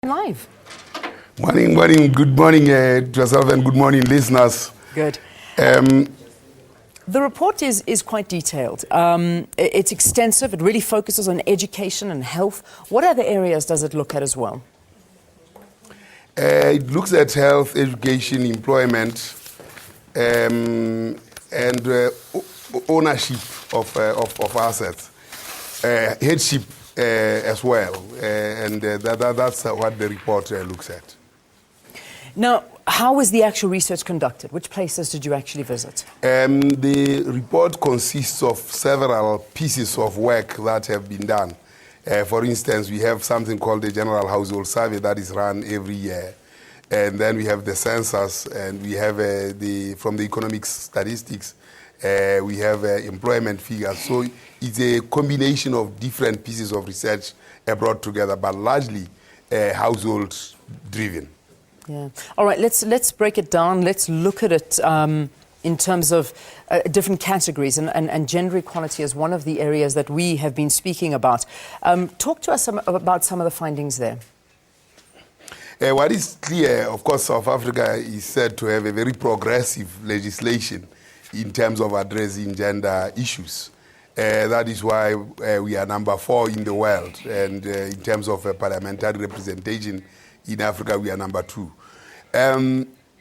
Live. Morning, good morning to yourself and good morning, listeners. Good. The report is quite detailed. It's extensive. It really focuses on education and health. What other areas does it look at as well? It looks at health, education, employment, and ownership of assets, headship as well, and that's what the report looks at. Now, how was the actual research conducted? Which places did you actually visit? The report consists of several pieces of work that have been done. For instance, we have something called the General Household Survey that is run every year. And then we have the census, and we have from the economic statistics, we have employment figures. So it's a combination of different pieces of research brought together, but largely household-driven. Yeah. All right, let's break it down. Let's look at it in terms of different categories, and gender equality is one of the areas that we have been speaking about. Talk to us about some of the findings there. What is clear, of course, South Africa is said to have a very progressive legislation in terms of addressing gender issues. That is why we are number 4 in the world, and in terms of parliamentary representation in Africa, we are number 2.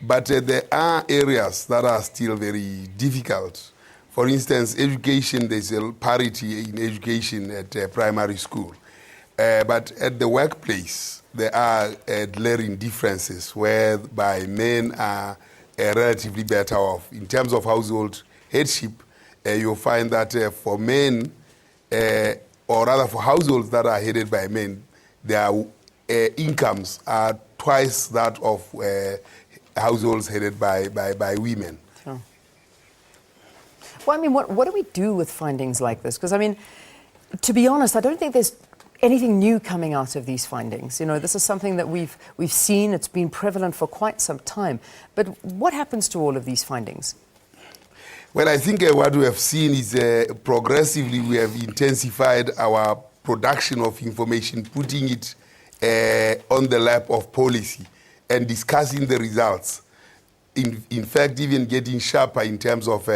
But there are areas that are still very difficult. For instance, education, there's a parity in education at primary school. But at the workplace, there are glaring differences whereby men are relatively better off. In terms of household headship, you'll find that for men, or rather for households that are headed by men, their incomes are twice that of households headed by women. Sure. Well, I mean, what do we do with findings like this? Because, I mean, to be honest, I don't think there's anything new coming out of these findings. You know, this is something that we've seen. It's been prevalent for quite some time. But what happens to all of these findings? Well, I think what we have seen is progressively we have intensified our production of information, putting it on the lap of policy and discussing the results. In fact, even getting sharper in terms of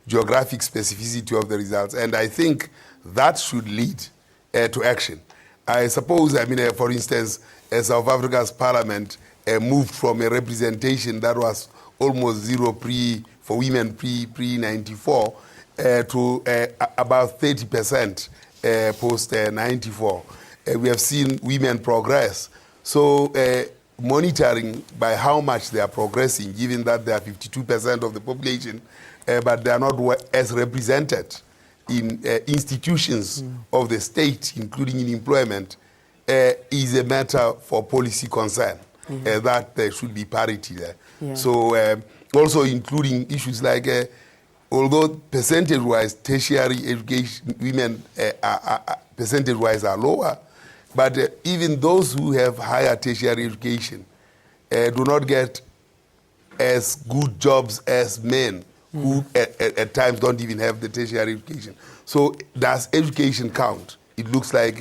geographic specificity of the results. And I think that should lead to action. I suppose, I mean, for instance, South Africa's parliament moved from a representation that was almost zero for women pre-94 to about 30% post-94. We have seen women progress. So monitoring by how much they are progressing, given that they are 52% of the population, but they are not as represented in institutions of the state, including in employment, is a matter for policy concern, that there should be parity there. Yeah. So also including issues like, although percentage-wise, tertiary education, women percentage-wise are lower, but even those who have higher tertiary education do not get as good jobs as men who at times don't even have the tertiary education. So does education count? It looks like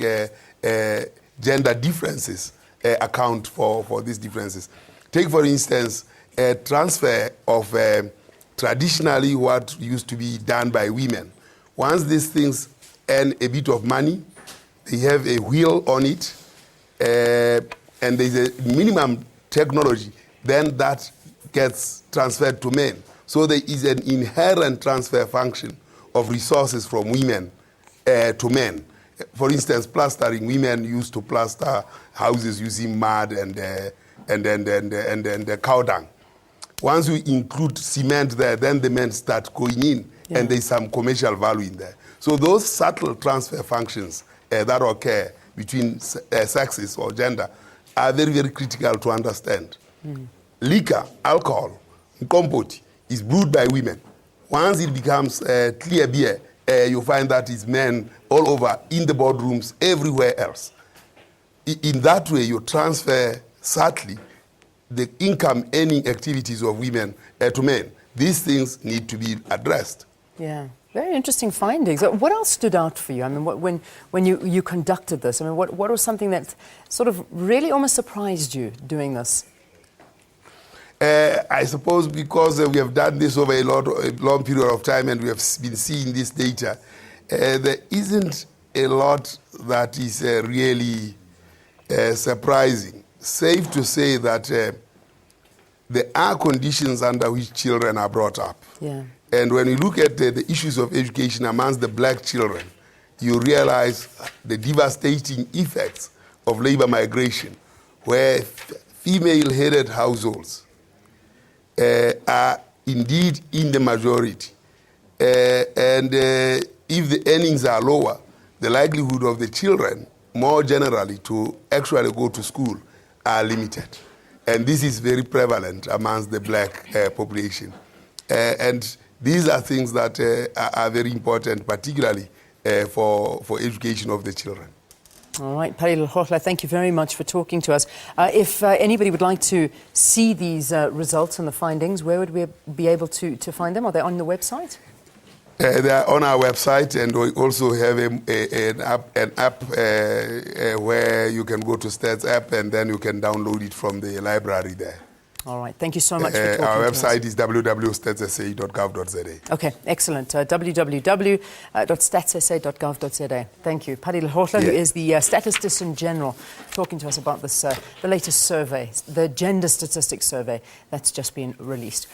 gender differences account for these differences. Take, for instance, a transfer of traditionally what used to be done by women. Once these things earn a bit of money, they have a wheel on it, and there's a minimum technology, then that gets transferred to men. So there is an inherent transfer function of resources from women to men. For instance, plastering, women used to plaster houses using mud and cow dung. Once we include cement there, then the men start going in, and there's some commercial value in there. So those subtle transfer functions that occur between sexes or gender are very, very critical to understand. Liquor, alcohol, kompoti is brewed by women. Once it becomes clear beer, you find that it's men all over, in the boardrooms, everywhere else. In that way, you transfer subtly the income-earning activities of women to men. These things need to be addressed. Yeah. Very interesting findings. What else stood out for you? I mean, when you conducted this, I mean, what was something that sort of really almost surprised you doing this? I suppose because we have done this over a long period of time and we have been seeing this data, there isn't a lot that is really surprising. Safe to say that there are conditions under which children are brought up. Yeah. And when you look at the issues of education amongst the black children, you realize the devastating effects of labor migration, where female-headed households are indeed in the majority. And if the earnings are lower, the likelihood of the children, more generally, to actually go to school are limited. And this is very prevalent amongst the black population. And these are things that are very important, particularly for education of the children. All right, Lehohla, thank you very much for talking to us. If anybody would like to see these results and the findings, where would we be able to find them? Are they on the website? They are on our website, and we also have an app where you can go to Stats app, and then you can download it from the library there. All right, thank you so much for talking our to us. website is www.statssa.gov.za. Okay, excellent. www.statssa.gov.za. Thank you. Lehohla, who is the Statistician General, talking to us about this, the latest survey, the Gender Statistics Survey that's just been released.